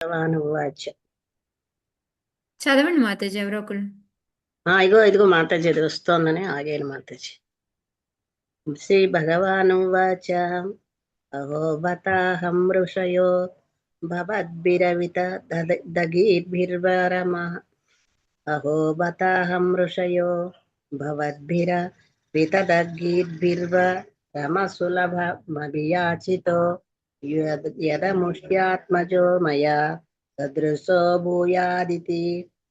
భగవానువాచ. చదవండి మాతాజీ ఎవరో ఒకళ్ళు. ఇదిగో మాతాజీ అది వస్తోందని ఆగాను మాతాజీ. శ్రీ భగవానువాచ. అహో బతాహం ఋషయో భవద్భిరవిత దగీర్భిర్వరమః. అహో బతాహం ఋషయో భవద్భిరవితదగీర్భిర్వరమసులభమభియాచితో యదముష్యాత్మజో మయా సదృశో భూయాదితి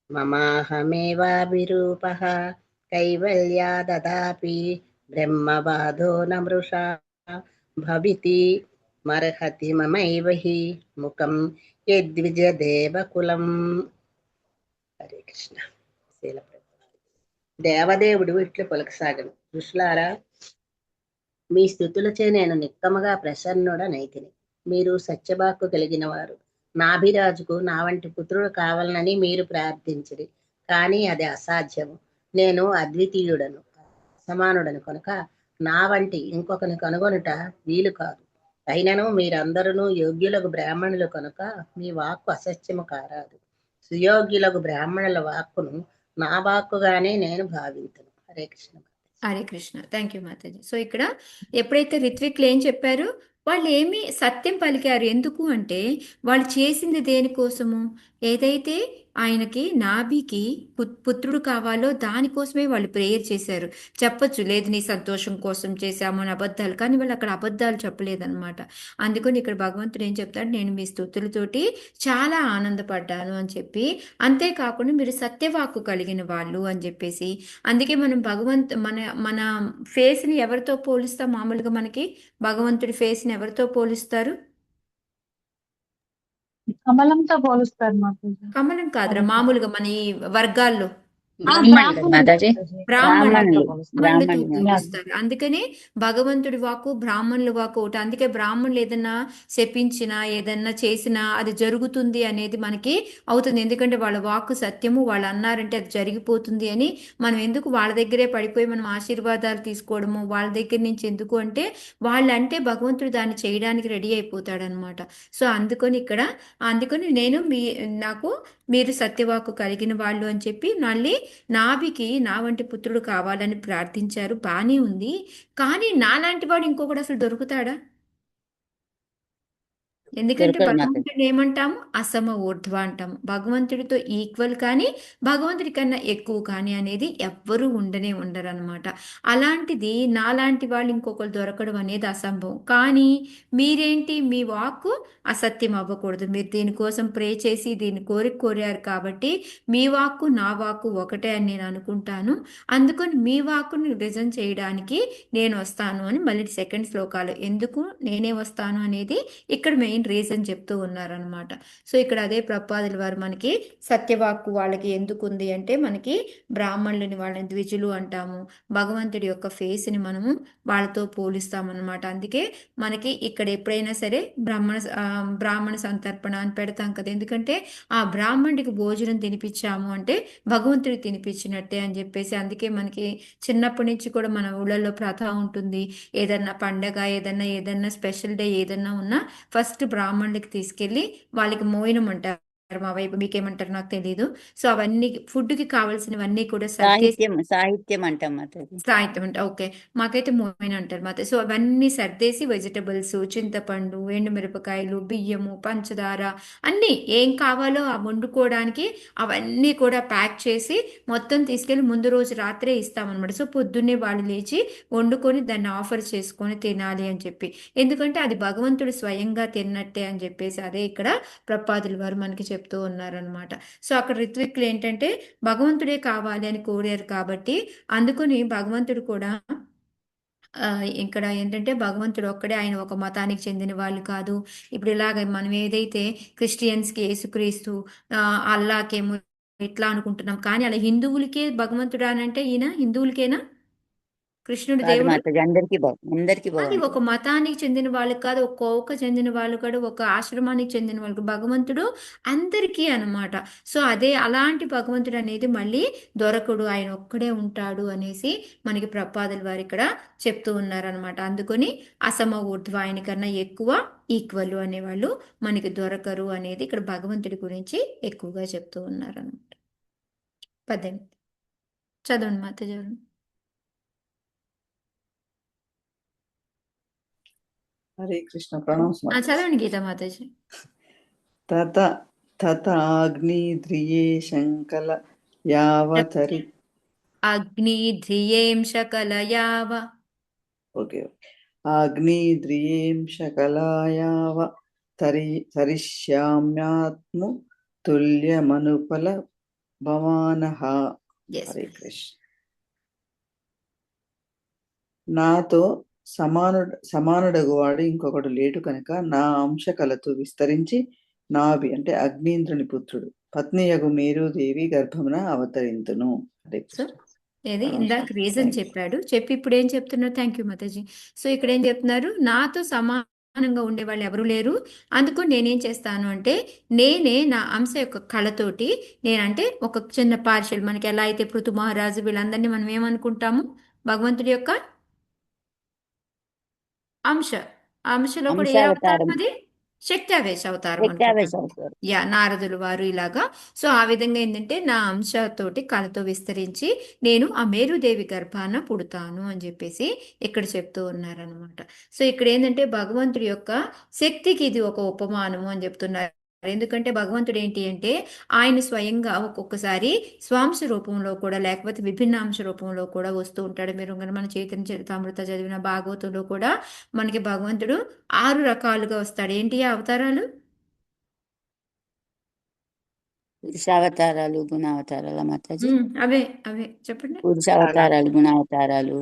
మమాహమేవాభిరూపః కైవల్యాదదాపి బ్రహ్మబాధో న మృషా భవితి మర్హతి మమైవ హి ముఖం యద్విజదేవకులం. హరే కృష్ణ. శీల దేవదేవుడు ఇట్లు పలుకసాగను. ఋషులారా, మీ స్థుతులచే నేను నిక్కముగా ప్రసన్నుడనైతిని. మీరు సత్యవాక్కు కలిగిన వారు. నాభిరాజుకు నా వంటి పుత్రుడు కావాలని మీరు ప్రార్థించిరి, కానీ అది అసాధ్యము. నేను అద్వితీయుడను, సమానుడను కనుక నా వంటి ఇంకొకని కనుగొనుట వీలు కాదు. అయినను మీరందరూ యోగ్యులకు బ్రాహ్మణులు కనుక మీ వాక్కు అసత్యము కారాదు. సుయోగ్యులకు బ్రాహ్మణుల వాక్కును నా వాక్కుగానే నేను భావించను. Hare Krishna. Hare Krishna. Thank you mataji. So ఇక్కడ ఎప్పుడైతే రిత్విక్లు ఏం చెప్పారు, వాళ్ళు ఏమి సత్యం పలికారు. ఎందుకు అంటే వాళ్ళు చేసింది దేనికోసము, ఏదైతే ఆయనకి నాభికి పుత్రుడు కావాలో దానికోసమే వాళ్ళు ప్రేయర్ చేశారు. చెప్పొచ్చు లేదు నీ సంతోషం కోసం చేశాము అని అబద్ధాలు, కానీ వాళ్ళు అక్కడ అబద్ధాలు చెప్పలేదన్నమాట. అందుకని ఇక్కడ భగవంతుడు ఏం చెప్తాడు, నేను మీ స్తుతులతోటి చాలా ఆనందపడ్డాను అని చెప్పి, అంతేకాకుండా మీరు సత్యవాక్కు కలిగిన వాళ్ళు అని చెప్పేసి. అందుకే మనం మన మన ఫేస్ని ఎవరితో పోలిస్తాం? మామూలుగా మనకి భగవంతుడి ఫేస్ని ఎవరితో పోలిస్తారు? కమలంతో పోలుస్తారు మాకు. కమలం కాదురా, మామూలుగా మన ఈ వర్గాల్లో బ్రాహ్మణులతో పోలుస్తారు. అందుకని భగవంతుడి వాక్కు బ్రాహ్మణుల వాక్కు ఒకటి. అందుకే బ్రాహ్మణులు ఏదన్నా శపించినా ఏదన్నా చేసినా అది జరుగుతుంది అనేది మనకి అవుతుంది. ఎందుకంటే వాళ్ళ వాక్కు సత్యము, వాళ్ళు అన్నారంటే అది జరిగిపోతుంది అని. మనం ఎందుకు వాళ్ళ దగ్గరే పడిపోయి మనం ఆశీర్వాదాలు తీసుకోవడము వాళ్ళ దగ్గర నుంచి? ఎందుకు అంటే వాళ్ళంటే భగవంతుడు దాన్ని చేయడానికి రెడీ అయిపోతాడనమాట. సో అందుకని నేను నాకు మీరు సత్యవాక్కు కలిగిన వాళ్ళు అని చెప్పి మళ్ళీ నాభికి నా వంటి పుత్రుడు కావాలని ప్రార్థించారు. బానే ఉంది, కానీ నాలాంటి వాడు ఇంకొకడు అసలు దొరుకుతాడా? ఎందుకంటే భగవంతుడిని ఏమంటాము? అసమ ఊర్ధ్వ అంటాము. భగవంతుడితో ఈక్వల్ కానీ భగవంతుడి కన్నా ఎక్కువ కానీ అనేది ఎవ్వరూ ఉండరు అనమాట. అలాంటిది నాలాంటి వాళ్ళు ఇంకొకరు దొరకడం అనేది అసంభవం. కానీ మీరేంటి, మీ వాక్కు అసత్యం అవ్వకూడదు. మీరు దీనికోసం ప్రే చేసి దీన్ని కోరారు కాబట్టి మీ వాక్కు నా వాక్కు ఒకటే అని నేను అనుకుంటాను. అందుకని మీ వాక్కుని రిజన్ చేయడానికి నేను వస్తాను అని మళ్ళీ సెకండ్ శ్లోకాలు ఎందుకు నేనే వస్తాను అనేది ఇక్కడ మెయిన్ రీజన్ చెప్తూ ఉన్నారనమాట. సో ఇక్కడ అదే ప్రపాదుల వారు మనకి సత్యవాక్కు వాళ్ళకి ఎందుకు ఉంది అంటే, మనకి బ్రాహ్మణులని వాళ్ళని ద్విజులు అంటాము, భగవంతుడి యొక్క ఫేస్ని మనము వాళ్ళతో పోలిస్తామన్నమాట. అందుకే మనకి ఇక్కడ ఎప్పుడైనా సరే బ్రాహ్మణ సంతర్పణ అని పెడతాం కదా. ఎందుకంటే ఆ బ్రాహ్మణుడికి భోజనం తినిపించాము అంటే భగవంతుడికి తినిపించినట్టే అని చెప్పేసి. అందుకే మనకి చిన్నప్పటి నుంచి కూడా మన ఊళ్ళల్లో ప్రథ ఉంటుంది. ఏదన్నా పండగ, ఏదన్నా స్పెషల్ డే ఏదన్నా ఉన్నా ఫస్ట్ బ్రాహ్మణులకి తీసుకెళ్ళి వాళ్ళకి మోయినం అంటారు. మా వైపు మీకేమంటారు నాకు తెలియదు. సో అవన్నీ ఫుడ్కి కావాల్సినవన్నీ కూడా సాహిత్యం అంటాం సాహిత్యం అంటే ఓకే, మాకైతే మోయిన అంటారు మాత. సో అవన్నీ సర్దేసి వెజిటబుల్స్, చింతపండు, ఎండుమిరపకాయలు, బియ్యము, పంచదార అన్నీ ఏం కావాలో ఆ వండుకోవడానికి అవన్నీ కూడా ప్యాక్ చేసి మొత్తం తీసుకెళ్ళి ముందు రోజు రాత్రే ఇస్తామన్నమాట. సో పొద్దున్నే వాళ్ళు లేచి వండుకొని దాన్ని ఆఫర్ చేసుకొని తినాలి అని చెప్పి. ఎందుకంటే అది భగవంతుడు స్వయంగా తిన్నట్టే అని చెప్పేసి అదే ఇక్కడ ప్రపాదుల వారు మనకి చెప్తూ ఉన్నారనమాట. సో అక్కడ ఋత్విక్కులు ఏంటంటే భగవంతుడే కావాలి అని కోరారు కాబట్టి, అందుకని భగవంతుడు కూడా ఇక్కడ ఏంటంటే భగవంతుడు ఒక్కడే, ఆయన ఒక మతానికి చెందిన వాళ్ళు కాదు. ఇప్పుడు ఇలాగ మనం ఏదైతే క్రిస్టియన్స్కి యేసుక్రీస్తు, అల్లాకేమో ఇట్లా అనుకుంటున్నాం, కానీ అలా హిందువులకే భగవంతుడు అని అంటే ఈయన హిందువులకేనా? కృష్ణుడు కాదు దేవుడు మాతాజీ, అందరికీ అది ఒక భగవంతుడు. మతానికి చెందిన వాళ్ళకి కాదు, ఒక కోవకు చెందిన వాళ్ళు కాదు, ఒక ఆశ్రమానికి చెందిన వాళ్ళకి భగవంతుడు అందరికీ అన్నమాట. సో అదే అలాంటి భగవంతుడు అనేది మళ్ళీ దొరకడు, ఆయన ఒక్కడే ఉంటాడు అనేసి మనకి ప్రపాదుల వారు ఇక్కడ చెప్తూ ఉన్నారనమాట. అందుకని అసమ ఊర్ధ్వ, ఆయన కన్నా ఎక్కువ, ఈక్వల్ అనేవాళ్ళు మనకి దొరకరు అనేది ఇక్కడ భగవంతుడి గురించి ఎక్కువగా చెప్తూ ఉన్నారనమాట. 18 చదవండి మాతాజీ గారు. హరే కృష్ణ. ప్రణామ్స్ మాతాజీ. చదవండి గీతా మాతాజీ. తత తథాగ్నిద్రియే శంకల యావతరి. అగ్నిధ్రియేం శకలయావ. ఓకే. అగ్నిద్రియేం శకలాయావ తరిష్యామ్యాత్ము తుల్యమనుపల భవానః. Yes, Hare please. కృష్ణ. నాతో సమానుడగువాడు ఇంకొకడు లేడు కనుక నా అంశ కలతో విస్తరించి నాభి అంటే అగ్నీంద్రుని పుత్రుడు పత్నియగు మేరుదేవి గర్భమున అవతరింతును. హరే సో కృష్ణ. ఏది ఇందాక రీజన్ చెప్పాడు, చెప్పి ఇప్పుడు ఏం చెప్తున్నారు? Thank you mataji. సో ఇక్కడ ఏం చెప్తున్నారు? నాతో సమానంగా ఉండే వాళ్ళు ఎవరు లేరు, అందుకు నేనేం చేస్తాను అంటే నేనే నా అంశ యొక్క కళతోటి, నేనంటే ఒక చిన్న పార్షల్, మనకి ఎలా అయితే పృథు మహారాజు వీళ్ళందరినీ మనం ఏమనుకుంటాము, భగవంతుడి యొక్క అంశ, ఆ అంశలో కూడా ఏ అవతారం అంశావతారం, అది? శక్త్యావేశ అవతారం శక్త్యావేశ అనుకుంటాం. అవతారం. యా, నారదులు వారు ఇలాగా. సో ఆ విధంగా ఏంటంటే నా అంశతోటి కళతో విస్తరించి నేను ఆ మేరుదేవి గర్భాన పుడతాను అని చెప్పేసి ఇక్కడ చెప్తూ ఉన్నారనమాట. సో ఇక్కడ ఏంటంటే భగవంతుడి యొక్క శక్తికి ఇది ఒక ఉపమానము అని చెప్తున్నారు. ఎందుకంటే భగవంతుడు ఏంటి అంటే ఆయన స్వయంగా ఒక్కొక్కసారి స్వాంశ రూపంలో కూడా, లేకపోతే విభిన్న అంశ రూపంలో కూడా వస్తూ ఉంటాడు. మీరు కనుక మన చైతన్య చరితామృత చదివిన భాగవతంలో కూడా మనకి భగవంతుడు 6 రకాలుగా వస్తాడు. ఏంటి ఆ అవతారాలు? పురుషావతారాలు, గుణావతారాల మాతాజీ. అవే అవే చెప్పండి. పురుషావతారాలు, గుణావతారాలు,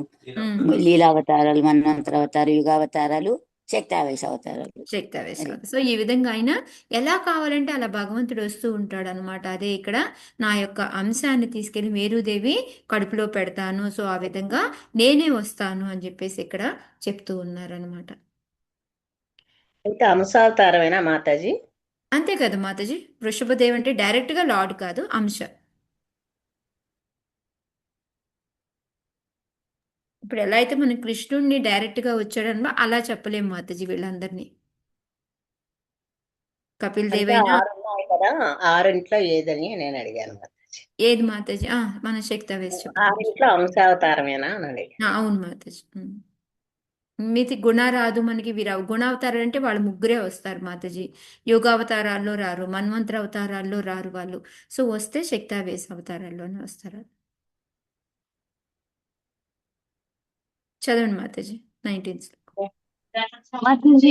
లీలావతారాలు, మన్వంతరావతారాలు, యుగావతారాలు, శక్తావేశ అవతారాలు. శక్తావేశం. సో ఈ విధంగా ఆయన ఎలా కావాలంటే అలా భగవంతుడు వస్తూ ఉంటాడు అనమాట. అదే ఇక్కడ నా యొక్క అంశాన్ని తీసుకెళ్లి మేరుదేవి కడుపులో పెడతాను, సో ఆ విధంగా నేనే వస్తాను అని చెప్పేసి ఇక్కడ చెప్తూ ఉన్నారనమాట. అయితే అంశావతారమేనా మాతాజీ? అంతే కదా మాతాజీ. వృషభదేవ్ అంటే డైరెక్ట్ గా లార్డ్ కాదు, అంశ. ఇప్పుడు ఎలా అయితే మన కృష్ణుడిని డైరెక్ట్ గా వచ్చాడనమో అలా చెప్పలేము మాతాజీ వీళ్ళందరినీ. కపిల్ దేవ్ అంటే అయినా 6 ఉన్నాయి కదా, 6 ఏదని నేను అడిగాను మాతాజీ. ఏది మాతాజీ? మన శక్తావేశ చెప్పండి. 6 అంశావతారమేనా అని అడిగాను. అవును మాతాజీ. మితి గుణారాదు మనకి వీరావు. గుణావతారాలు అంటే వాళ్ళు ముగ్గురే వస్తారు మాతాజీ. యోగావతారాల్లో రారు, మన్వంతర అవతారాల్లో రారు వాళ్ళు. సో వస్తే శక్తావేశ అవతారాల్లోనే వస్తారు. చదవండి మాతాజీ 19. మాతాజీ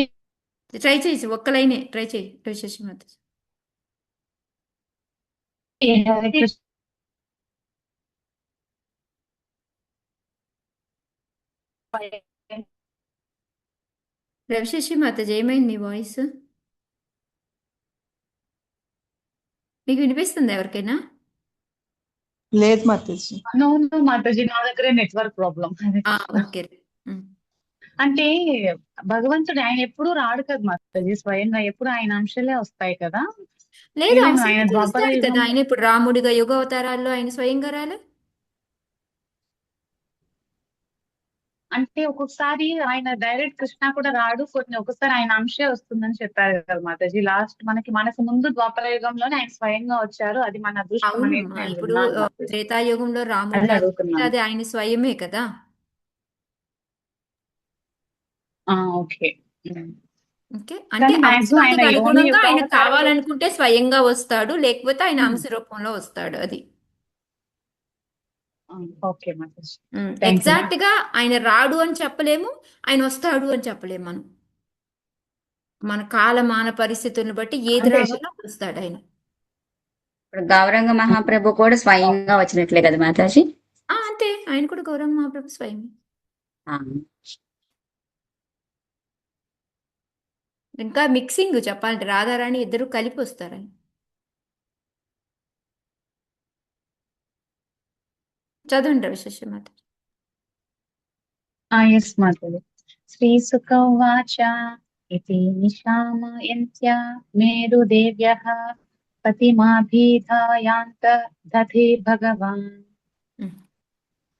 ట్రై చేసి ఒక్క లైనే ట్రై చేయి రవిశేషి మాతాజీ. హరే కృష్ణ. రవిశేషి మాతాజీ ఏమైంది నీ వాయిస్? మీకు వినిపిస్తుంది ఎవరికైనా? లేదు మాతాజీ. నో మాతాజీ, నా దగ్గరే నెట్వర్క్ ప్రాబ్లం. ఓకే. అంటే భగవంతుడు ఆయన ఎప్పుడు రాడు కదా మాతాజీ, స్వయంగా ఎప్పుడు ఆయన అంశాలే వస్తాయి కదా. లేదు, Even అవసరం ఆయన అయితే ద్వాపర వస్తాడు కదా. యుగం ఆయన ఇప్పుడు రాముడిగా యుగ అవతారాల్లో ఆయన స్వయంగా రాలే. అంటే ఒక్కొక్కసారి ఆయన డైరెక్ట్ కృష్ణ కూడా రాడు, ఒక్కొక్కసారి ఆయన అంశే వస్తుందని చెప్పారు కదా మాతాజీ. లాస్ట్ మనకు ముందు ద్వాపర యుగంలోనే ఆయన స్వయంగా వచ్చారు, అది మన అదృష్టం అనేది అవునమ్మా, నేను ఇప్పుడు విన్నాను మాతాజీ. త్రేతాయుగంలో రాముడు అదే లాగా అడుగుతున్నాను. అది ఆయన స్వయమే కదా. ఓకే. ఓకే, అంటే కానీ మాక్సిమం ఆయన అవసరానికి ఓన్లీ అనుగుణంగా ఆయన యుగావతారంలో కావాలనుకుంటే స్వయంగా వస్తాడు, లేకపోతే ఆయన అంశ రూపంలో వస్తాడు. అది okay Mataji. Thank you. Exact గా ఆయన రాడు అని చెప్పలేము, ఆయన వస్తాడు అని చెప్పలేము. మనం మన కాలమాన పరిస్థితులను బట్టి ఏది అంటే రావాలో వస్తాడు ఆయన. ఇప్పుడు గౌరంగ మహాప్రభు కూడా స్వయంగా వచ్చినట్లే కదా మాతాజీ. అంతే, ఆయన కూడా గౌరవ మహాప్రభు స్వయమే. ఆ. ఇంకా మిక్సింగ్ చెప్పాలంటే రాధారాణి ఇద్దరు కలిపి వస్తారని. చదవండి రవిశేషి మాత. ఎస్ మాధవి. శ్రీసుక ఉవాచ ఇతి నిశామయంత్య మేరుదేవ్యః పతిమాభిధాయాంత దధే భగవాన్. ఉమ్,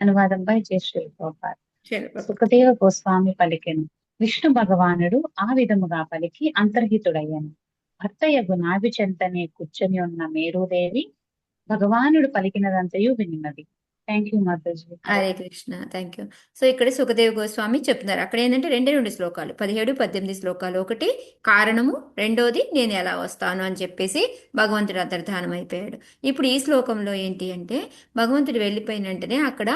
అనువాదం బై జయశ్రీ గోపాల్. చలో. సుఖదేవ గోస్వామి పలికెను. విష్ణు భగవానుడు ఆ విధముగా పలికి అంతర్హితుడయ్యను. భర్తయగు నాభి చెంతనే కూర్చొని ఉన్న మేరుదేవి భగవానుడు పలికినదంతయు వినిన్నది. Thank you mataji. Hare Krishna, thank you. So ఇక్కడ సుఖదేవ్ గోస్వామి చెప్తున్నారు. అక్కడ ఏంటంటే 2 శ్లోకాలు, 17, 18 శ్లోకాలు. ఒకటి కారణము, రెండోది నేను ఎలా వస్తాను అని చెప్పేసి భగవంతుడు అంతర్ధానం అయిపోయాడు. ఇప్పుడు ఈ శ్లోకంలో ఏంటి అంటే భగవంతుడు వెళ్ళిపోయిన వెంటనే అక్కడ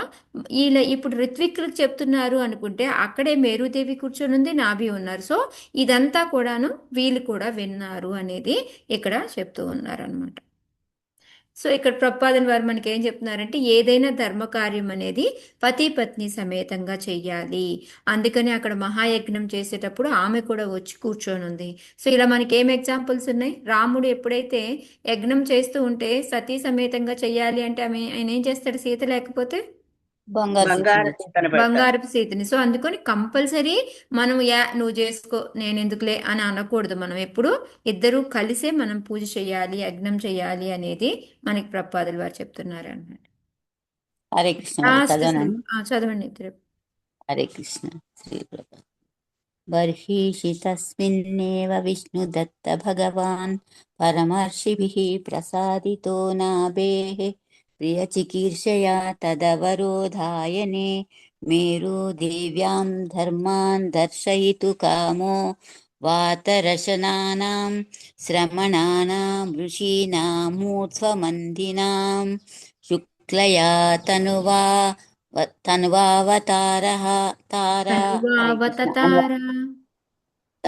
ఇప్పుడు ఋత్విక్కులకు చెప్తున్నారు అనుకుంటే అక్కడే మేరుదేవి కూర్చొని ఉంది, నాభి ఉన్నారు. సో ఇదంతా కూడాను వీళ్ళు కూడా విన్నారు అనేది ఇక్కడ చెప్తూ ఉన్నారు అనమాట. సో ఇక్కడ ప్రపాదన వారు మనకి ఏం చెప్తున్నారంటే ఏదైనా ధర్మకార్యం అనేది పతి పత్ని సమేతంగా చెయ్యాలి. అందుకని అక్కడ మహాయజ్ఞం చేసేటప్పుడు ఆమె కూడా వచ్చి కూర్చొని ఉంది. సో ఇలా మనకి ఏం ఎగ్జాంపుల్స్ ఉన్నాయి? రాముడు ఎప్పుడైతే యజ్ఞం చేస్తూ ఉంటే సతీ సమేతంగా చెయ్యాలి అంటే ఆయన ఏం చేస్తాడు? సీత లేకపోతే బంగారు బంగారు సీత సీతను పెడతారు. బంగారపు సీతని. సో అందుకని కంపల్సరీ మనం నువ్వు చేసుకో నేను ఎందుకులే అని అనకూడదు. మనం ఎప్పుడు ఇద్దరు కలిసే మనం పూజ చేయాలి, యజ్ఞం చేయాలి అనేది మనకి ప్రపాదులు వారు చెప్తున్నారు అన్నమాట. హరే కృష్ణ లాస్ట్ చదవనండి. చదవండి ఇద్దరు. హరే కృష్ణ. శ్రీ ప్రభా బర్హిషి తస్మిన్నేవ విష్ణుదత్త భగవాన్ పరమర్షిభిః ప్రసాదితో నాభేః ప్రియచికీర్షయా తదవరోధాయనే మేరుదేవ్యాం ధర్మాన్ దర్శయితు కామో వాతరశనానాం శ్రమణానాం ఋషీణామూర్ధ్వమందినాం శుక్లయా తనువావతారః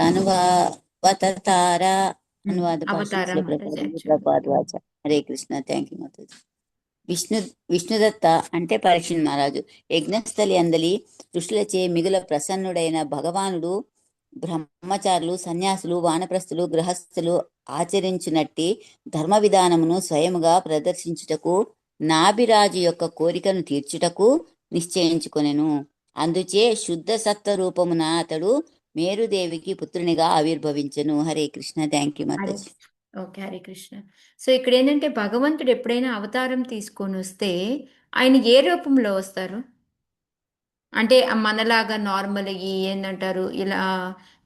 తనువావతార అనువాద అవతారం ప్రభాత్ వాచ. హరే కృష్ణ. Thank you mataji. విష్ణుదత్త అంటే పరీక్షణ్ మహారాజు యజ్ఞస్థలి అందలి ఋషులచే మిగుల ప్రసన్నుడైన భగవానుడు బ్రహ్మచారులు, సన్యాసులు, వానప్రస్థులు, గృహస్థులు ఆచరించునట్టి ధర్మ విధానమును స్వయముగా ప్రదర్శించుటకు నాభిరాజు యొక్క కోరికను తీర్చుటకు నిశ్చయించుకొనెను. అందుచే శుద్ధ సత్వ రూపమున అతడు మేరుదేవికి పుత్రునిగా ఆవిర్భవించెను. Hare Krishna. Thank you mataji. Okay, Hare Krishna. So ఇక్కడ ఏంటంటే భగవంతుడు ఎప్పుడైనా అవతారం తీసుకొని వస్తే ఆయన ఏ రూపంలో వస్తారు అంటే మనలాగా నార్మల్ ఏంటంటారు ఇలా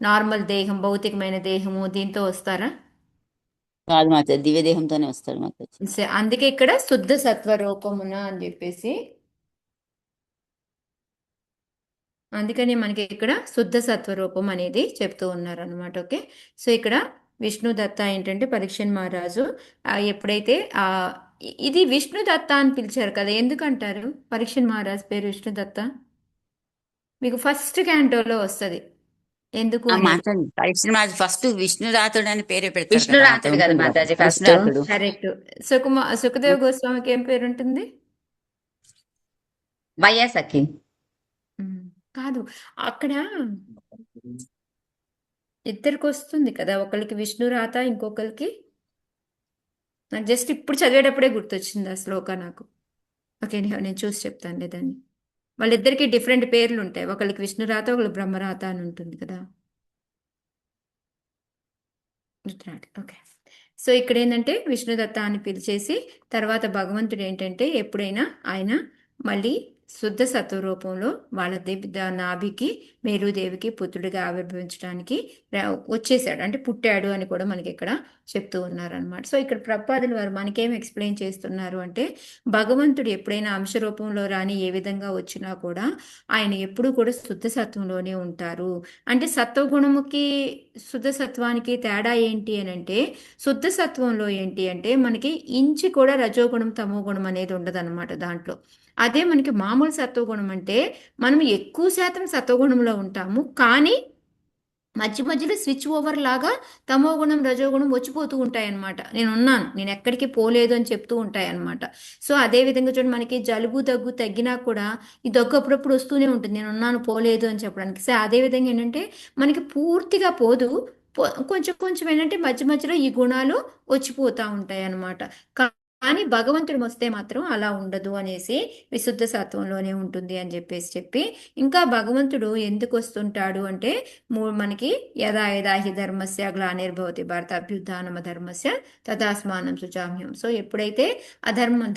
నార్మల్ దేహం, భౌతికమైన దేహము దీంతో వస్తారా? కాదు మాతాజీ, దివ్యదేహంతోనే వస్తాడు మాతాజీ. అందుకే ఇక్కడ శుద్ధ సత్వ రూపమున అని చెప్పేసి, అందుకని మనకి ఇక్కడ శుద్ధ సత్వ రూపం అనేది చెప్తూ ఉన్నారు అనమాట. ఓకే, సో ఇక్కడ విష్ణుదత్త ఏంటంటే పరీక్షణ్ మహారాజు ఎప్పుడైతే ఇది విష్ణుదత్త అని పిలిచారు కదా, ఎందుకంటారు పరీక్షణ్ మహారాజు పేరు విష్ణుదత్త? మీకు ఫస్ట్ క్యాంటోలో వస్తుంది ఎందుకు ఫస్ట్ విష్ణురాతుడు అని పేరే పెడతారు. విష్ణురాతుడు కదా మాతాజీ ఫస్ట్. కరెక్ట్. సుఖదేవ్ గోస్వామికి ఏం పేరు ఉంటుంది? వైఎస్ఆర్కి కాదు, అక్కడ ఇద్దరికి వస్తుంది కదా, ఒకరికి విష్ణురాత, ఇంకొకరికి నాకు జస్ట్ ఇప్పుడు చదివేటప్పుడే గుర్తొచ్చింది ఆ శ్లోక నాకు. ఓకే, నేను చూసి చెప్తాను లేదండి. వాళ్ళిద్దరికి డిఫరెంట్ పేర్లు ఉంటాయి, ఒకరికి విష్ణురాత, ఒకరికి బ్రహ్మరాత అని ఉంటుంది కదా. ఓకే, సో ఇక్కడ ఏంటంటే విష్ణుదత్త అని పిలిచేసి తర్వాత భగవంతుడు ఏంటంటే ఎప్పుడైనా ఆయన మళ్ళీ శుద్ధ సత్వ రూపంలో వాళ్ళ నాభికి మేరుదేవికి పుత్రుడిగా ఆవిర్భవించడానికి వచ్చేసాడు, అంటే పుట్టాడు అని కూడా మనకి ఇక్కడ చెప్తూ ఉన్నారనమాట. సో ఇక్కడ ప్రపాదులు వారు మనకేం ఎక్స్ప్లెయిన్ చేస్తున్నారు అంటే భగవంతుడు ఎప్పుడైనా అంశ రూపంలో రాని ఏ విధంగా వచ్చినా కూడా ఆయన ఎప్పుడూ కూడా శుద్ధ సత్వంలోనే ఉంటారు. అంటే సత్వగుణముకి శుద్ధ సత్వానికి తేడా ఏంటి అని అంటే శుద్ధ సత్వంలో ఏంటి అంటే మనకి ఇంచి కూడా రజోగుణం తమోగుణం అనేది ఉండదు అనమాట దాంట్లో. అదే మనకి మామూలు సత్వగుణం అంటే మనం ఎక్కువ శాతం సత్వగుణంలో ఉంటాము, కానీ మధ్య మధ్యలో స్విచ్ ఓవర్ లాగా తమో గుణం రజోగుణం వచ్చిపోతూ ఉంటాయి అనమాట. నేను ఎక్కడికి పోలేదు అని చెప్తూ ఉంటాయి అనమాట. సో అదే విధంగా చూడండి, మనకి జలుబు దగ్గు తగ్గినా కూడా ఈ దగ్గు అప్పుడప్పుడు వస్తూనే ఉంటుంది, నేనున్నాను పోలేదు అని చెప్పడానికి. సో అదే విధంగా ఏంటంటే మనకి పూర్తిగా పోదు, కొంచెం కొంచెం ఏంటంటే మధ్య మధ్యలో ఈ గుణాలు వచ్చిపోతూ ఉంటాయి అనమాట. కానీ భగవంతుడు వస్తే మాత్రం అలా ఉండదు అనేసి విశుద్ధ సత్వంలోనే ఉంటుంది అని చెప్పి ఇంకా భగవంతుడు ఎందుకు వస్తుంటాడు అంటే మనకి యదా యదా హి ధర్మస్య గ్లానిర్భవతి భారత అభ్యుత్థానమ ధర్మస్య తదాస్మానం సుచామ్యం. సో ఎప్పుడైతే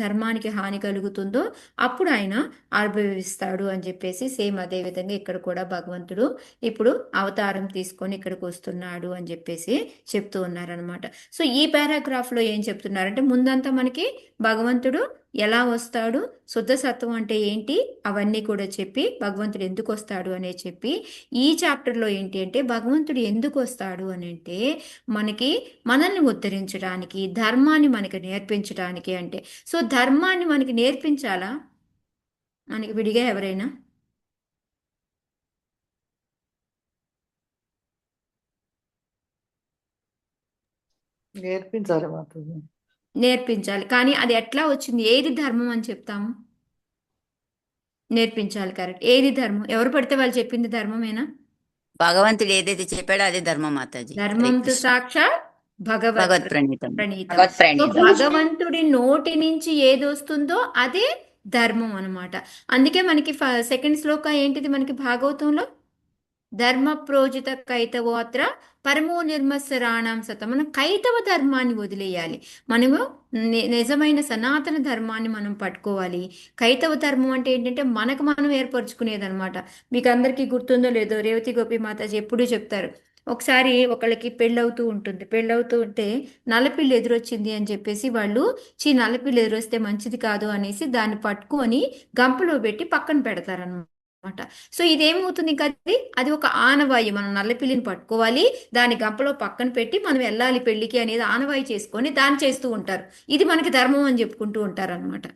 ధర్మానికి హాని కలుగుతుందో అప్పుడు ఆయన ఆవిర్భవిస్తాడు అని చెప్పేసి సేమ్ అదే విధంగా ఇక్కడ కూడా భగవంతుడు ఇప్పుడు అవతారం తీసుకొని ఇక్కడికి వస్తున్నాడు అని చెప్పేసి చెప్తూ ఉన్నారనమాట. సో ఈ పారాగ్రాఫ్ లో ఏం చెప్తున్నారంటే ముందంతా మనకి భగవంతుడు ఎలా వస్తాడు, శుద్ధ సత్వం అంటే ఏంటి, అవన్నీ కూడా చెప్పి భగవంతుడు ఎందుకు వస్తాడు అనే చెప్పి ఈ చాప్టర్లో ఏంటి అంటే భగవంతుడు ఎందుకు వస్తాడు అని అంటే మనల్ని ఉద్ధరించడానికి, ధర్మాన్ని మనకి నేర్పించడానికి. అంటే సో ధర్మాన్ని మనకి నేర్పించాలా మనకి విడిగా ఎవరైనా? నేర్పించాలి మాతాజీ. నేర్పించాలి. కానీ అది ఎట్లా వచ్చింది? ఏది ధర్మం అని చెప్తాము? నేర్పించాలి, కరెక్ట్. ఏది ధర్మం? ఎవరు పడితే వాళ్ళు చెప్పింది ధర్మమేనా? భగవంతుడు ఏదైతే చెప్పాడో అదే ధర్మం మాతాజీ. హరే ధర్మంతు కృష్ణ. సాక్షాత్ భగవత్ భగవత్ ప్రణీతం. ప్రణీతం. భగవత్ సో ప్రణీతం. భగవంతుడి నోటి నుంచి ఏది వస్తుందో అదే ధర్మం అన్నమాట. అందుకే మనకి సెకండ్ శ్లోక ఏంటిది మనకి భాగవతంలో? ధర్మ ప్రోజిత కైతవోత్ర పరమో నిర్మత్సరాణం సత. మనం కైతవ ధర్మాన్ని వదిలేయాలి. మనము నిజమైన సనాతన ధర్మాన్ని మనం పట్టుకోవాలి. కైతవ ధర్మం అంటే ఏంటంటే మనకు మనం ఏర్పరచుకునేది అనమాట. మీకు అందరికీ గుర్తుందో లేదో, రేవతి గోపి మాతాజీ ఎప్పుడూ చెప్తారు, ఒకసారి ఒకళ్ళకి పెళ్ళవుతూ ఉంటుంది. పెళ్ళవుతూ ఉంటే నల్లపిల్లి ఎదురొచ్చింది అని చెప్పేసి వాళ్ళు నల్లపిల్లి ఎదురొస్తే మంచిది కాదు అనేసి దాన్ని పట్టుకొని గంపలో పెట్టి పక్కన పెడతారనమాట. సో ఇదేమవుతుంది ఇంకా అది ఒక ఆనవాయి. మనం నల్లపిల్లిని పట్టుకోవాలి, దాని గంపలో పక్కన పెట్టి మనం వెళ్ళాలి పెళ్లికి అనేది ఆనవాయి చేసుకొని దాన్ని చేస్తూ ఉంటారు. ఇది మనకి ధర్మం అని చెప్పుకుంటూ ఉంటారు అనమాట.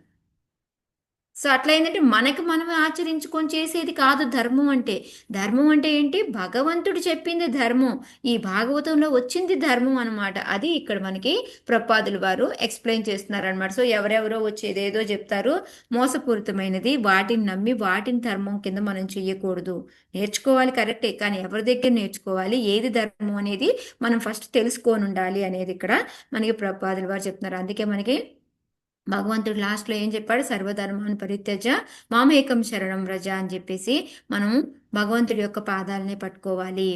సో అట్లా ఏంటంటే మనకు మనం ఆచరించుకొని చేసేది కాదు ధర్మం అంటే. ధర్మం అంటే ఏంటి? భగవంతుడు చెప్పింది ధర్మం. ఈ భాగవతంలో వచ్చింది ధర్మం అనమాట. అది ఇక్కడ మనకి ప్రపాదులు వారు ఎక్స్ప్లెయిన్ చేస్తున్నారు అనమాట. సో ఎవరెవరో వచ్చి ఏదేదో చెప్తారు, మోసపూరితమైనది. వాటిని నమ్మి వాటిని ధర్మం కింద మనం చెయ్యకూడదు. నేర్చుకోవాలి కరెక్టే, కానీ ఎవరి దగ్గర నేర్చుకోవాలి, ఏది ధర్మం అనేది మనం ఫస్ట్ తెలుసుకొని ఉండాలి అనేది ఇక్కడ మనకి ప్రపాదులు వారు చెప్తున్నారు. అందుకే మనకి భగవంతుడు లాస్ట్లో ఏం చెప్పాడు? సర్వధర్మాన్ని పరిత్యజ మామేకం శరణం వ్రజ అని చెప్పేసి మనం భగవంతుడి యొక్క పాదాలనే పట్టుకోవాలి.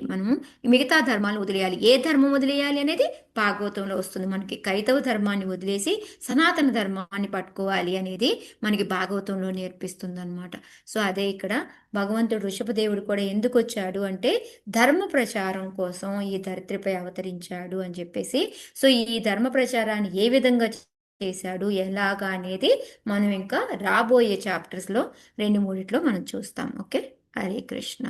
మనము మిగతా ధర్మాలను వదిలేయాలి. ఏ ధర్మం వదిలేయాలి అనేది భాగవతంలో వస్తుంది మనకి. కైతవ ధర్మాన్ని వదిలేసి సనాతన ధర్మాన్ని పట్టుకోవాలి అనేది మనకి భాగవతంలో నేర్పిస్తుంది అనమాట. సో అదే ఇక్కడ భగవంతుడు ఋషభదేవుడు కూడా ఎందుకు వచ్చాడు అంటే ధర్మ ప్రచారం కోసం ఈ ధరిత్రిపై అవతరించాడు అని చెప్పేసి. సో ఈ ధర్మ ప్రచారాన్ని ఏ విధంగా చేశాడు, ఎలాగా అనేది మనం ఇంకా రాబోయే చాప్టర్స్లో 2-3 మనం చూస్తాం. ఓకే, హరే కృష్ణ.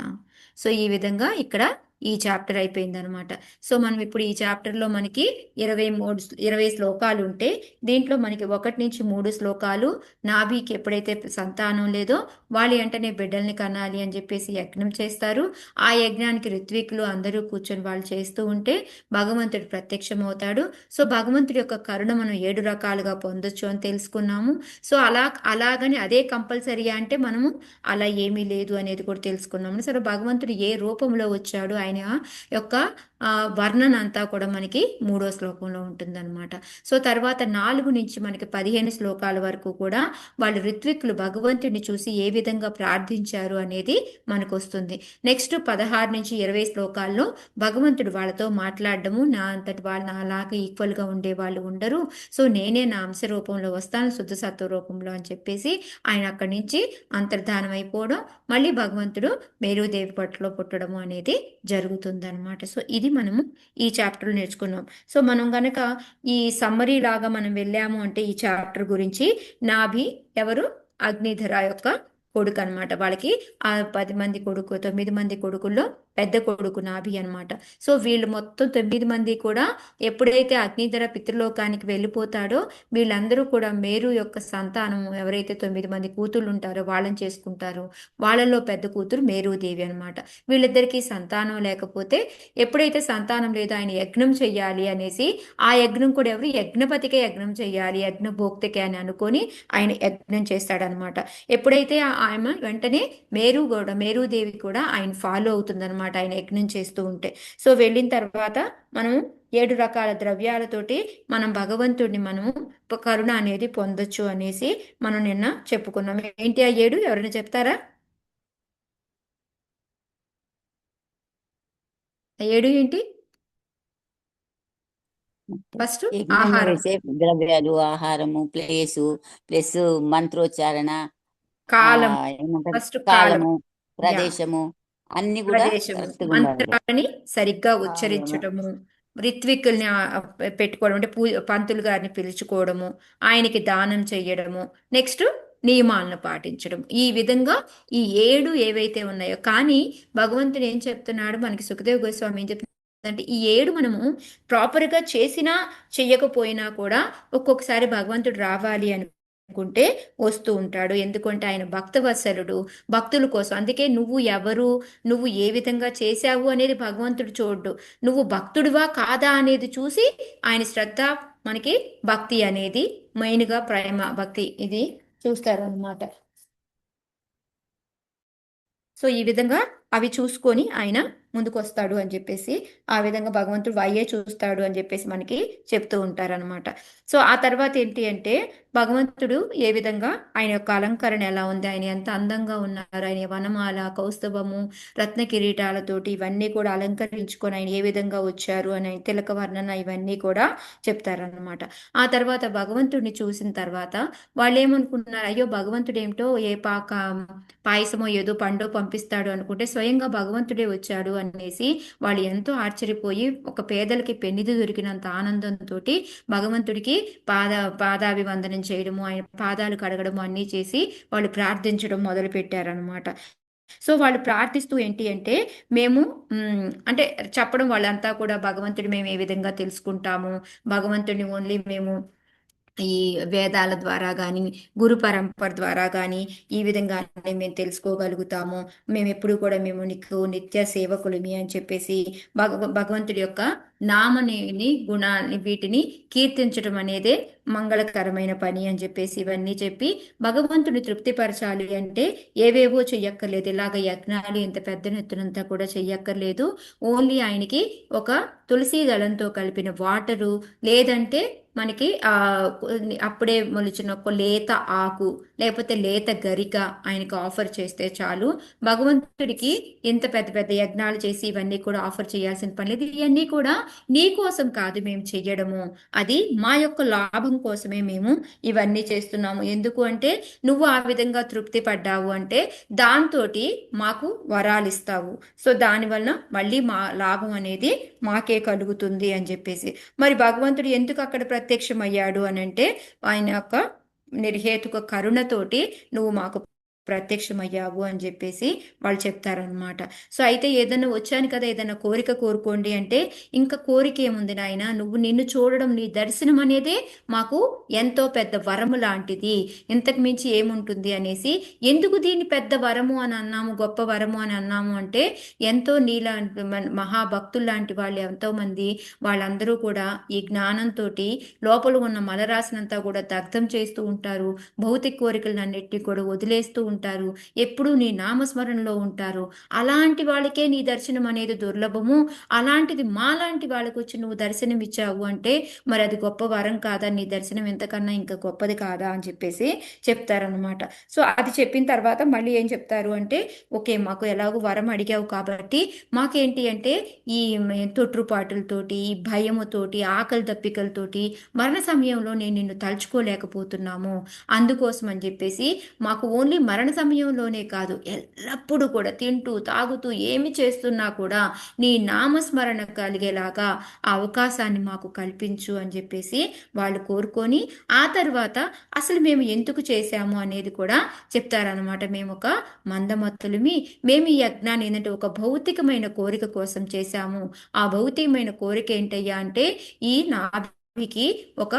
సో ఈ విధంగా ఇక్కడ ఈ చాప్టర్ అయిపోయింది అనమాట. సో మనం ఇప్పుడు ఈ చాప్టర్లో మనకి 20 శ్లోకాలు ఉంటే దీంట్లో మనకి 1-3 శ్లోకాలు నాభికి ఎప్పుడైతే సంతానం లేదో వాళ్ళు వెంటనే బిడ్డల్ని కనాలి అని చెప్పేసి యజ్ఞం చేస్తారు. ఆ యజ్ఞానికి ఋత్వికులు అందరూ కూర్చొని వాళ్ళు చేస్తూ ఉంటే భగవంతుడు ప్రత్యక్షమవుతాడు. సో భగవంతుడి యొక్క కరుణ మనం 7 రకాలుగా పొందొచ్చు అని తెలుసుకున్నాము. సో అలాగని అదే కంపల్సరీగా అంటే మనము అలా ఏమీ లేదు అనేది కూడా తెలుసుకున్నాము. సరే భగవంతుడు ఏ రూపంలో వచ్చాడు, ఆయన యొక్క వర్ణన అంతా కూడా మనకి 3వ శ్లోకంలో ఉంటుందన్నమాట. సో తర్వాత 4 నుంచి మనకి 15 శ్లోకాల వరకు కూడా వాళ్ళు ఋత్విక్కులు భగవంతుడిని చూసి ఏ విధంగా ప్రార్థించారు అనేది మనకు వస్తుంది. నెక్స్ట్ 16-20 శ్లోకాల్లో భగవంతుడు వాళ్ళతో మాట్లాడడము, నా అంతటి వాళ్ళు నాలాగా ఈక్వల్గా ఉండే వాళ్ళు ఉండరు, సో నేనే నా అంశ రూపంలో వస్తాను, శుద్ధ సత్వ రూపంలో అని చెప్పేసి ఆయన అక్కడి నుంచి అంతర్ధానం అయిపోవడం, మళ్ళీ భగవంతుడు మేరుదేవి పట్టులో పుట్టడము అనేది జరుగుతుందన్నమాట. సో ఇది మనము ఈ చాప్టర్లో నేర్చుకున్నాం. సో మనం గనక ఈ సమ్మరీ లాగా మనం వెళ్ళాము అంటే ఈ చాప్టర్ గురించి, నాభి ఎవరు? అగ్నిధర యొక్క కొడుకు అనమాట. వాళ్ళకి ఆ 9 మంది కొడుకుల్లో పెద్ద కొడుకు నాభి అనమాట. సో వీళ్ళు మొత్తం 9 మంది కూడా ఎప్పుడైతే అగ్నిధర పితృలోకానికి వెళ్ళిపోతాడో వీళ్ళందరూ కూడా మేరు యొక్క సంతానం ఎవరైతే 9 మంది కూతుళ్ళు ఉంటారో వాళ్ళని చేసుకుంటారు. వాళ్ళలో పెద్ద కూతురు మేరుదేవి అనమాట. వీళ్ళిద్దరికీ సంతానం లేకపోతే ఎప్పుడైతే సంతానం లేదో ఆయన యజ్ఞం చెయ్యాలి అనేసి, ఆ యజ్ఞం కూడా ఎవరు? యజ్ఞపతికే యజ్ఞం చెయ్యాలి, యజ్ఞభోక్తకే అని అనుకొని ఆయన యజ్ఞం చేస్తాడనమాట. ఎప్పుడైతే ఆయన వెంటనే మేరుదేవి కూడా ఆయన ఫాలో అవుతుందన్నమాట ఆయన యజ్ఞం చేస్తూ ఉంటే. సో వెళ్ళిన తర్వాత మనం 7 రకాల ద్రవ్యాలతోటి మనం భగవంతుడిని మనం కరుణ అనేది పొందొచ్చు అనేసి మనం నిన్న చెప్పుకున్నాం. ఏంటి ఆ 7? ఎవరైనా చెప్తారా? ఆ 7 ఏంటి? ఫస్ట్ యజ్ఞంలో ఆహారం, వేసే ద్రవ్యాలు, ఆహారము, ప్లస్ మంత్రోచ్చారణ, కాలం, ఏమంటారు, ఫస్ట్ కాలం, కాలము, యా, ప్రదేశము అన్ని కూడా ప్రదేశము, కరెక్ట్ గా ఉండాలి. మంత్రాలని సరిగ్గా కాలము. ఉచ్చరించటము, రిత్విక్కుల్ని పెట్టుకోవడం, అంటే పంతులు గారిని పిలుచుకోవడము, ఆయనకి దానం చెయ్యడము, నెక్స్ట్ నియమాలను పాటించడం. ఈ విధంగా ఈ 7 ఏవైతే ఉన్నాయో, కానీ భగవంతుడు ఏం చెప్తున్నాడు మనకి, సుఖదేవ్ గోస్వామి ఏం చెప్తున్నాడు అంటే, ఈ 7 మనము ప్రాపర్గా చేసినా చెయ్యకపోయినా కూడా ఒక్కొక్కసారి భగవంతుడు రావాలి అనుకుంటే వస్తూ ఉంటాడు. ఎందుకంటే ఆయన భక్తవత్సలుడు, భక్తుల కోసం. అందుకే నువ్వు ఎవరు, నువ్వు ఏ విధంగా చేశావు అనేది భగవంతుడు చూడ్డు, నువ్వు భక్తుడివా కాదా అనేది చూసి ఆయన శ్రద్ధ, మనకి భక్తి అనేది మెయిన్గా ప్రేమ భక్తి ఇది చూస్తారు అన్నమాట. సో ఈ విధంగా అవి చూసుకొని ఆయన ముందుకు వస్తాడు అని చెప్పేసి, ఆ విధంగా భగవంతుడు అయ్యే చూస్తాడు అని చెప్పేసి మనకి చెప్తూ ఉంటారనమాట. సో ఆ తర్వాత ఏంటి అంటే, భగవంతుడు ఏ విధంగా ఆయన యొక్క అలంకరణ ఎలా ఉంది, ఆయన ఎంత అందంగా ఉన్నారు, ఆయన వనమాల, కౌస్తుభము, రత్న కిరీటాలతోటి ఇవన్నీ కూడా అలంకరించుకొని ఆయన ఏ విధంగా వచ్చారు అని తిలక వర్ణన ఇవన్నీ కూడా చెప్తారనమాట. ఆ తర్వాత భగవంతుడిని చూసిన తర్వాత వాళ్ళు ఏమనుకుంటున్నారు, అయ్యో భగవంతుడు ఏమిటో ఏ పాయసమో ఏదో పండో పంపిస్తాడు అనుకుంటే స్వయంగా భగవంతుడే వచ్చాడు అనేసి వాళ్ళు ఎంతో ఆశ్చర్యపోయి, ఒక పేదలకి పెన్నిది దొరికినంత ఆనందంతో భగవంతుడికి పాదాభివందనం చేయడము, ఆయన పాదాలు కడగడము అన్నీ చేసి వాళ్ళు ప్రార్థించడం మొదలు పెట్టారనమాట. సో వాళ్ళు ప్రార్థిస్తూ ఏంటి అంటే, మేము అంటే చెప్పడం వాళ్ళంతా కూడా, భగవంతుడి మేము ఏ విధంగా తెలుసుకుంటాము, భగవంతుడిని ఓన్లీ మేము ఈ వేదాల ద్వారా కానీ, గురు పరంపర ద్వారా కానీ ఈ విధంగానే మేము తెలుసుకోగలుగుతాము, మేము ఎప్పుడు కూడా మేము నీకు నిత్య సేవకులమి అని చెప్పేసి భగవంతుడి యొక్క నామని, గుణాన్ని, వీటిని కీర్తించడం అనేదే మంగళకరమైన పని అని చెప్పేసి ఇవన్నీ చెప్పి, భగవంతుని తృప్తిపరచాలి అంటే ఏవేవో చెయ్యక్కర్లేదు, ఇలాగ యజ్ఞాలు ఇంత పెద్ద ఎత్తునంతా కూడా చెయ్యక్కర్లేదు. ఓన్లీ ఆయనకి ఒక తులసి దళంతో కలిపిన వాటరు, లేదంటే మనకి అప్పుడే మొలిచిన ఒక లేత ఆకు, లేకపోతే లేత గరిక ఆయనకు ఆఫర్ చేస్తే చాలు. భగవంతుడికి ఇంత పెద్ద పెద్ద యజ్ఞాలు చేసి ఇవన్నీ కూడా ఆఫర్ చేయాల్సిన పని లేదు. ఇవన్నీ కూడా నీ కోసం కాదు మేము చెయ్యడము, అది మా యొక్క లాభం కోసమే మేము ఇవన్నీ చేస్తున్నాము. ఎందుకు అంటే నువ్వు ఆ విధంగా తృప్తి పడ్డావు అంటే దాంతో మాకు వరాలు ఇస్తావు, సో దానివల్ల మళ్ళీ మా లాభం అనేది మాకే కలుగుతుంది అని చెప్పేసి. మరి భగవంతుడు ఎందుకు అక్కడ ప్రత్యక్షమయ్యాడు అని అంటే, ఆయన యొక్క నిర్హేతుక కరుణతోటి నువ్వు మాకు ప్రత్యక్షమయ్యావు అని చెప్పేసి వాళ్ళు చెప్తారనమాట. సో అయితే ఏదైనా వచ్చాను కదా, ఏదైనా కోరిక కోరుకోండి అంటే, ఇంకా కోరిక ఏముంది నాయన, నువ్వు నిన్ను చూడడం, నీ దర్శనం అనేదే మాకు ఎంతో పెద్ద వరము లాంటిది, ఇంతకు మించి ఏముంటుంది అనేసి. ఎందుకు దీన్ని పెద్ద వరము అని అన్నాము, గొప్ప వరము అని అన్నాము అంటే, ఎంతో నీలాంటి మహాభక్తులు లాంటి వాళ్ళు ఎంతో మంది, వాళ్ళందరూ కూడా ఈ జ్ఞానంతో లోపల ఉన్న మలరాశనంతా కూడా దగ్ధం చేస్తూ ఉంటారు, భౌతిక కోరికలన్నిటినీ కూడా వదిలేస్తూ ఉంటారు, ఎప్పుడూ నీ నామస్మరణలో ఉంటారు. అలాంటి వాళ్ళకే నీ దర్శనం అనేది దుర్లభము, అలాంటిది మాలాంటి వాళ్ళకు వచ్చి నువ్వు దర్శనం ఇచ్చావు అంటే మరి అది గొప్ప వరం కాదా, నీ దర్శనం ఎంతకన్నా ఇంకా గొప్పది కాదా అని చెప్పేసి చెప్తారనమాట. సో అది చెప్పిన తర్వాత మళ్ళీ ఏం చెప్తారు అంటే, ఓకే మాకు ఎలాగో వరం అడిగావు కాబట్టి మాకేంటి అంటే, ఈ తొట్టుపాటులతోటి, ఈ భయముతోటి, ఆకలి దప్పికలతోటి మరణ సమయంలో నేను నిన్ను తలుచుకోలేకపోతున్నాము, అందుకోసం అని చెప్పేసి మాకు ఓన్లీ మరణ సమయంలోనే కాదు, ఎల్లప్పుడూ కూడా తింటూ తాగుతూ ఏమి చేస్తున్నా కూడా నీ నామస్మరణ కలిగేలాగా ఆ అవకాశాన్ని మాకు కల్పించు అని చెప్పేసి వాళ్ళు కోరుకొని, ఆ తర్వాత అసలు మేము ఎందుకు చేశాము అనేది కూడా చెప్తారనమాట. మేము ఒక మందమత్తులమి, మేము ఈ యజ్ఞాన్ని ఏంటంటే ఒక భౌతికమైన కోరిక కోసం చేశాము. ఆ భౌతికమైన కోరిక ఏంటయ్యా అంటే, ఈ నాభికి ఒక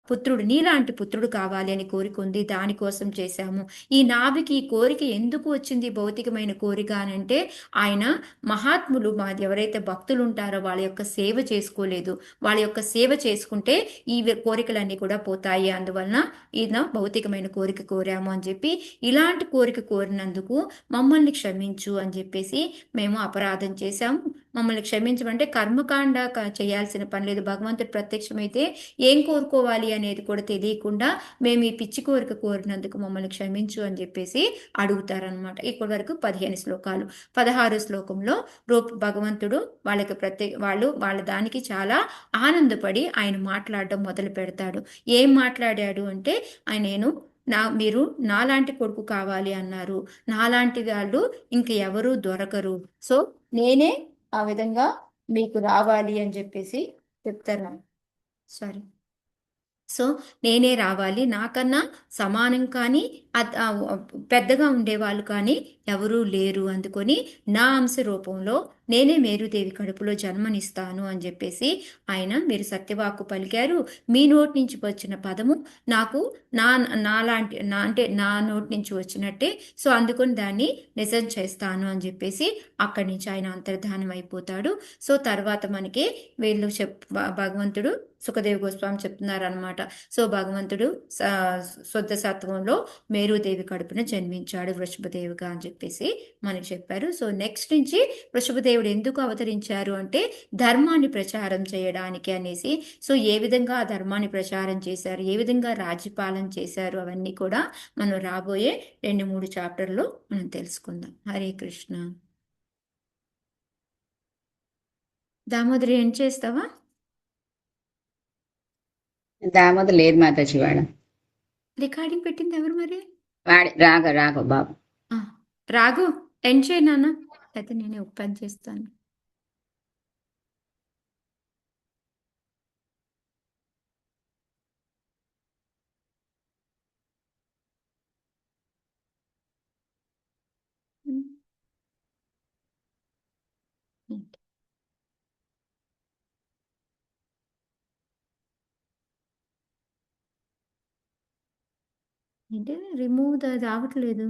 పుత్రుడు, నీలాంటి పుత్రుడు కావాలి అని కోరిక ఉంది, దానికోసం చేశాము. ఈ నాభికి ఈ కోరిక ఎందుకు వచ్చింది, భౌతికమైన కోరిక అని అంటే, ఆయన మహాత్ములు ఎవరైతే భక్తులు ఉంటారో వాళ్ళ యొక్క సేవ చేసుకోలేదు, వాళ్ళ యొక్క సేవ చేసుకుంటే ఈ కోరికలన్నీ కూడా పోతాయి, అందువలన ఈయన భౌతికమైన కోరిక కోరాము అని చెప్పి, ఇలాంటి కోరిక కోరినందుకు మమ్మల్ని క్షమించు అని చెప్పేసి మేము అపరాధం చేశాము, మమ్మల్ని క్షమించమంటే కర్మకాండ చేయాల్సిన పని లేదు. భగవంతుడు ప్రత్యక్షమైతే ఏం కోరుకోవాలి అనేది కూడా తెలియకుండా మేము ఈ పిచ్చి కోరిక కోరినందుకు మమ్మల్ని క్షమించు అని చెప్పేసి అడుగుతారనమాట. ఇప్పటి వరకు 15 శ్లోకాలు. 16 శ్లోకంలో భగవంతుడు వాళ్ళు వాళ్ళ దానికి చాలా ఆనందపడి ఆయన మాట్లాడడం మొదలు పెడతాడు. ఏం మాట్లాడాడు అంటే మీరు నాలాంటి కొడుకు కావాలి అన్నారు, నాలాంటి వాళ్ళు ఇంక ఎవరూ దొరకరు, సో నేనే ఆ విధంగా మీకు రావాలి అని చెప్పేసి చెప్తారు. సారీ, సో నేనే రావాలి, నాకన్నా సమానం కానీ పెద్దగా ఉండేవాళ్ళు కానీ ఎవరూ లేరు, అందుకొని నా అంశ రూపంలో నేనే మేరుదేవి కడుపులో జన్మనిస్తాను అని చెప్పేసి మీరు సత్యవాక్కు పలికారు. మీ నోటి నుంచి వచ్చిన పదము నాకు నా నోటి నుంచి వచ్చినట్టే, సో అందుకొని దాన్ని నిజం చేస్తాను అని చెప్పేసి అక్కడి నుంచి ఆయన అంతర్ధానం అయిపోతాడు. సో తర్వాత మనకి భగవంతుడు సుఖదేవ్ గోస్వామి చెప్తున్నారనమాట. సో భగవంతుడు శుద్ధ సత్వంలో మేరుదేవి కడుపున జన్మించాడు వృషభదేవిగా అని చెప్పేసి మనకి చెప్పారు. సో నెక్స్ట్ నుంచి వృషభదేవుడు ఎందుకు అవతరించారు అంటే ధర్మాన్ని ప్రచారం చేయడానికి అనేసి. సో ఏ విధంగా ఆ ధర్మాన్ని ప్రచారం చేశారు, ఏ విధంగా రాజ్యపాలన చేశారు, అవన్నీ కూడా మనం రాబోయే 2-3 చాప్టర్లో మనం తెలుసుకుందాం. హరే కృష్ణ. దామోదరి ఏం చేస్తావా? దామోదర్ లేదు మాతాజీ. రికార్డింగ్ పెట్టింది ఎవరు మరి? రాఘవ బాబు. రాఘు ఎండ్ చేయి నాన్న, అయితే నేనే ఓపెన్ చేస్తాను. ఏంటి రిమూవ్ రావట్లేదు.